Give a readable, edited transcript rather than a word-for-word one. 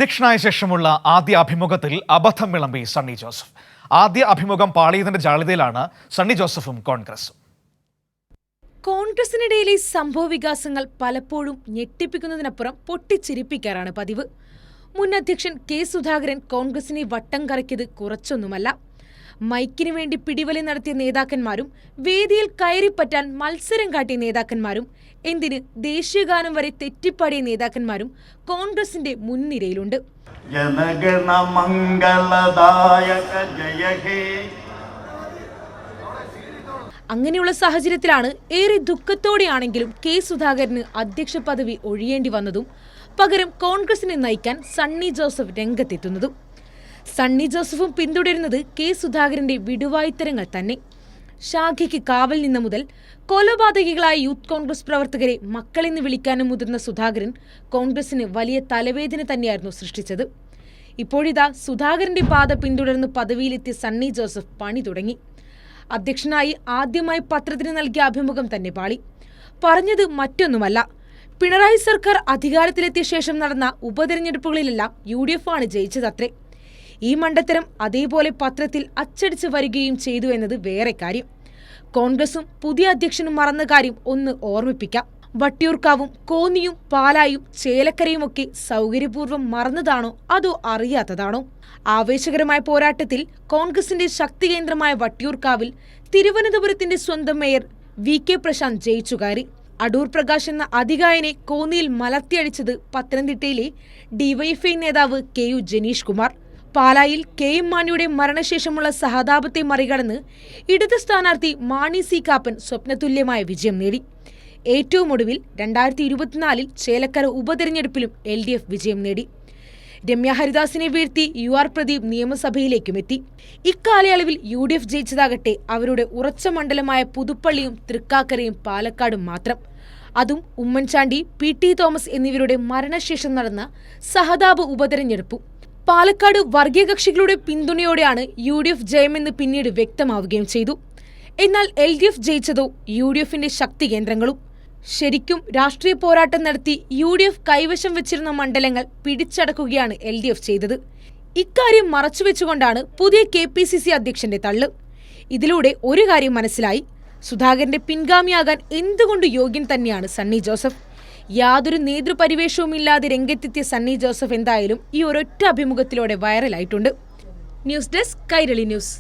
അധ്യക്ഷനായ ശേഷമുള്ള ആദ്യ അഭിമുഖത്തിൽ അബദ്ധം വിളമ്പി സണ്ണി ജോസഫ്. ആദ്യ അഭിമുഖം പാളിയതിന്റെ ജാള്യതയിലാണ് സണ്ണി ജോസഫും കോൺഗ്രസും. കോൺഗ്രസിനിടയിലെ സംഭവ വികാസങ്ങൾ പലപ്പോഴും ഞെട്ടിപ്പിക്കുന്നതിനപ്പുറം പൊട്ടിച്ചിരിപ്പിക്കാറാണ് പതിവ്. മുൻ അധ്യക്ഷൻ കെ സുധാകരൻ കോൺഗ്രസിനെ വട്ടം കറക്കിയത് കുറച്ചൊന്നുമല്ല. മൈക്കിനു വേണ്ടി പിടിവലി നടത്തിയ നേതാക്കന്മാരും വേദിയിൽ കയറിപ്പറ്റാൻ മത്സരം കാട്ടിയ നേതാക്കന്മാരും എന്തിന് ദേശീയഗാനം വരെ തെറ്റിപ്പാടിയ നേതാക്കന്മാരും കോൺഗ്രസിന്റെ മുൻനിരയിലുണ്ട്. അങ്ങനെയുള്ള സാഹചര്യത്തിലാണ് ഏറെ ദുഃഖത്തോടെയാണെങ്കിലും കെ സുധാകരന് അധ്യക്ഷ പദവി ഒഴിയേണ്ടി വന്നതും പകരം കോൺഗ്രസിനെ നയിക്കാൻ സണ്ണി ജോസഫ് രംഗത്തെത്തുന്നതും. സണ്ണി ജോസഫും പിന്തുടരുന്നത് കെ സുധാകരന്റെ വിടുവായുത്തരങ്ങൾ തന്നെ. ശാഖയ്ക്ക് കാവൽ നിന്ന മുതൽ കൊലപാതകികളായ യൂത്ത് കോൺഗ്രസ് പ്രവർത്തകരെ മക്കളെന്ന് വിളിക്കാനും മുതിർന്ന സുധാകരൻ കോൺഗ്രസിന് വലിയ തലവേദന തന്നെയായിരുന്നു സൃഷ്ടിച്ചത്. ഇപ്പോഴിതാ സുധാകരന്റെ പാത പിന്തുടർന്ന് പദവിയിലെത്തിയ സണ്ണി ജോസഫ് പണി തുടങ്ങി. അധ്യക്ഷനായി ആദ്യമായി പത്രത്തിന് നൽകിയ അഭിമുഖം തന്നെ പാളി. പറഞ്ഞത് മറ്റൊന്നുമല്ല, പിണറായി സർക്കാർ അധികാരത്തിലെത്തിയ ശേഷം നടന്ന ഉപതെരഞ്ഞെടുപ്പുകളിലെല്ലാം UDF ആണ് ജയിച്ചതത്രേ. ഈ മണ്ടത്തരം അതേപോലെ പത്രത്തിൽ അച്ചടിച്ച് വരികയും ചെയ്തു എന്നത് വേറെ കാര്യം. കോൺഗ്രസും പുതിയ അധ്യക്ഷനും മറന്ന കാര്യം ഒന്ന് ഓർമ്മിപ്പിക്കാം. വട്ടിയൂർക്കാവും കോന്നിയും പാലായും ചേലക്കരയുമൊക്കെ സൗകര്യപൂർവ്വം മറന്നതാണോ അതോ അറിയാത്തതാണോ? ആവേശകരമായ പോരാട്ടത്തിൽ കോൺഗ്രസിന്റെ ശക്തി കേന്ദ്രമായ വട്ടിയൂർക്കാവിൽ തിരുവനന്തപുരത്തിന്റെ സ്വന്തം മേയർ VK പ്രശാന്ത് ജയിച്ചു കയറി. അടൂർ പ്രകാശ് എന്ന അതികായനെ കോന്നിയിൽ മലർത്തിയടിച്ചത് പത്തനംതിട്ടയിലെ DYFI നേതാവ് KU ജനീഷ് കുമാർ. പാലായിൽ KM മാണിയുടെ മരണശേഷമുള്ള സഹതാപത്തെ മറികടന്ന് ഇടത് സ്ഥാനാർത്ഥി മാണി C കാപ്പൻ സ്വപ്നതുല്യമായ വിജയം നേടി. ഏറ്റവും ഒടുവിൽ 2024 ചേലക്കര ഉപതെരഞ്ഞെടുപ്പിലും LDF വിജയം നേടി. രമ്യ ഹരിദാസിനെ വീഴ്ത്തി UR പ്രദീപ് നിയമസഭയിലേക്കുമെത്തി. ഇക്കാലയളവിൽ UDF ജയിച്ചതാകട്ടെ അവരുടെ ഉറച്ച മണ്ഡലമായ പുതുപ്പള്ളിയും തൃക്കാക്കരയും പാലക്കാടും മാത്രം. അതും ഉമ്മൻചാണ്ടി, PT തോമസ് എന്നിവരുടെ മരണശേഷം നടന്ന സഹതാപ ഉപതെരഞ്ഞെടുപ്പും. പാലക്കാട് വർഗീയ കക്ഷികളുടെ പിന്തുണയോടെയാണ് UDF ജയമെന്ന് പിന്നീട് വ്യക്തമാവുകയും ചെയ്തു. എന്നാൽ LDF ജയിച്ചതോ UDFന്റെ ശക്തി കേന്ദ്രങ്ങളും. ശരിക്കും രാഷ്ട്രീയ പോരാട്ടം നടത്തി UDF കൈവശം വെച്ചിരുന്ന മണ്ഡലങ്ങൾ പിടിച്ചടക്കുകയാണ് LDF ചെയ്തത്. ഇക്കാര്യം മറച്ചുവെച്ചുകൊണ്ടാണ് പുതിയ KPCC അധ്യക്ഷന്റെ തള്ള്. ഇതിലൂടെ ഒരു കാര്യം മനസ്സിലായി, സുധാകരന്റെ പിൻഗാമിയാകാൻ എന്തുകൊണ്ട് യോഗ്യൻ തന്നെയാണ് സണ്ണി ജോസഫ്. യാതൊരു നേതൃപരിവേഷവുമില്ലാതെ രംഗത്തെത്തിയ സണ്ണി ജോസഫ് എന്തായാലും ഈ ഒരൊറ്റ അഭിമുഖത്തിലൂടെ വൈറലായിട്ടുണ്ട്. News desk Kairali news.